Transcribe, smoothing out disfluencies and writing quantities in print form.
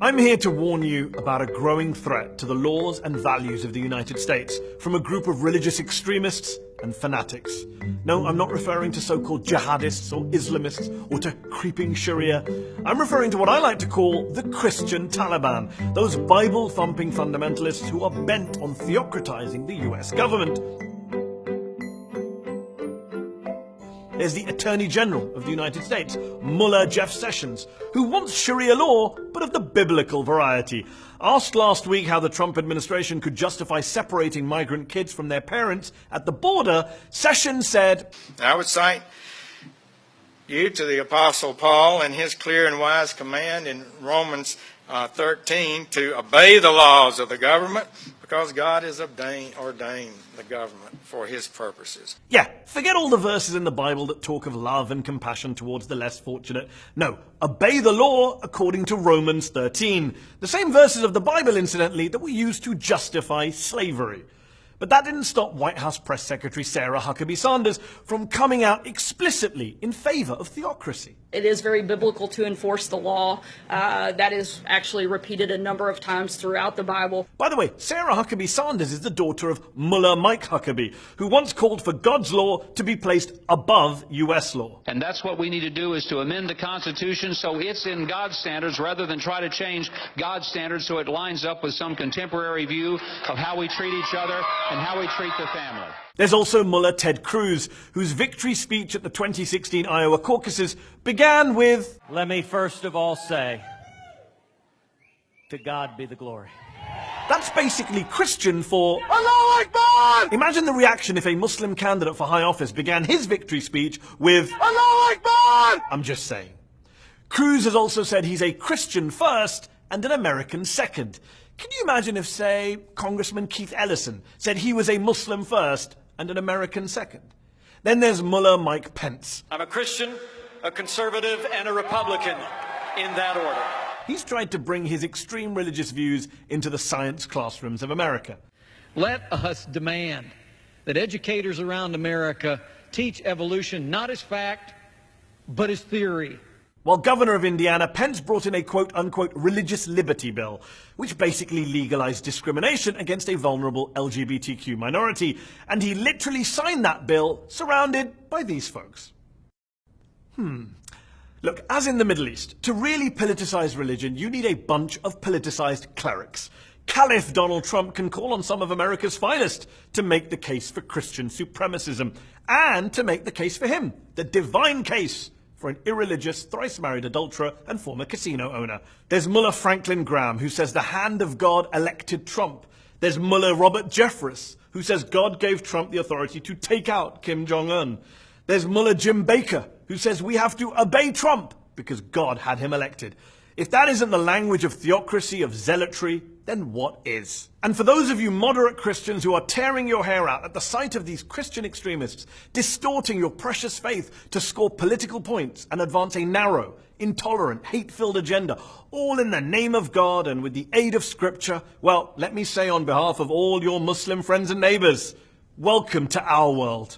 I'm here to warn you about a growing threat to the laws and values of the United States from a group of religious extremists and fanatics. No, I'm not referring to so-called jihadists or Islamists or to creeping Sharia. I'm referring to what I like to call the Christian Taliban, those Bible-thumping fundamentalists who are bent on theocratizing the US government. There's the Attorney General of the United States, Mullah Jeff Sessions, who wants Sharia law, but of the biblical variety. Asked last week how the Trump administration could justify separating migrant kids from their parents at the border, Sessions said, I would cite you to the Apostle Paul and his clear and wise command in Romans 13 to obey the laws of the government because God has ordained the government for his purposes. Yeah, forget all the verses in the Bible that talk of love and compassion towards the less fortunate. No, obey the law according to Romans 13. The same verses of the Bible, incidentally, that were used to justify slavery. But that didn't stop White House Press Secretary Sarah Huckabee Sanders from coming out explicitly in favor of theocracy. It is very biblical to enforce the law. That is actually repeated a number of times throughout the Bible. By the way, Sarah Huckabee Sanders is the daughter of Mullah Mike Huckabee, who once called for God's law to be placed above U.S. law. And that's what we need to do, is to amend the Constitution so it's in God's standards rather than try to change God's standards so it lines up with some contemporary view of how we treat each other and how we treat the family. There's also Mullah Ted Cruz, whose victory speech at the 2016 Iowa caucuses began with, "Let me first of all say, to God be the glory." That's basically Christian for Allahu Akbar! Imagine the reaction if a Muslim candidate for high office began his victory speech with Allahu Akbar! I'm just saying. Cruz has also said he's a Christian first and an American second. Can you imagine if, say, Congressman Keith Ellison said he was a Muslim first and an American second? Then there's Mullah Mike Pence. I'm a Christian, a conservative, and a Republican, in that order. He's tried to bring his extreme religious views into the science classrooms of America. Let us demand that educators around America teach evolution not as fact, but as theory. While governor of Indiana, Pence brought in a quote-unquote religious liberty bill, which basically legalized discrimination against a vulnerable LGBTQ minority, and he literally signed that bill surrounded by these folks. Look, as in the Middle East, to really politicize religion, you need a bunch of politicized clerics. Caliph Donald Trump can call on some of America's finest to make the case for Christian supremacism, and to make the case for him, the divine case for an irreligious, thrice-married adulterer and former casino owner. There's Mullah Franklin Graham, who says the hand of God elected Trump. There's Mullah Robert Jeffress, who says God gave Trump the authority to take out Kim Jong-un. There's Mullah Jim Baker, who says we have to obey Trump because God had him elected. If that isn't the language of theocracy, of zealotry, then what is? And for those of you moderate Christians who are tearing your hair out at the sight of these Christian extremists distorting your precious faith to score political points and advance a narrow, intolerant, hate-filled agenda, all in the name of God and with the aid of Scripture, well, let me say on behalf of all your Muslim friends and neighbors, welcome to our world.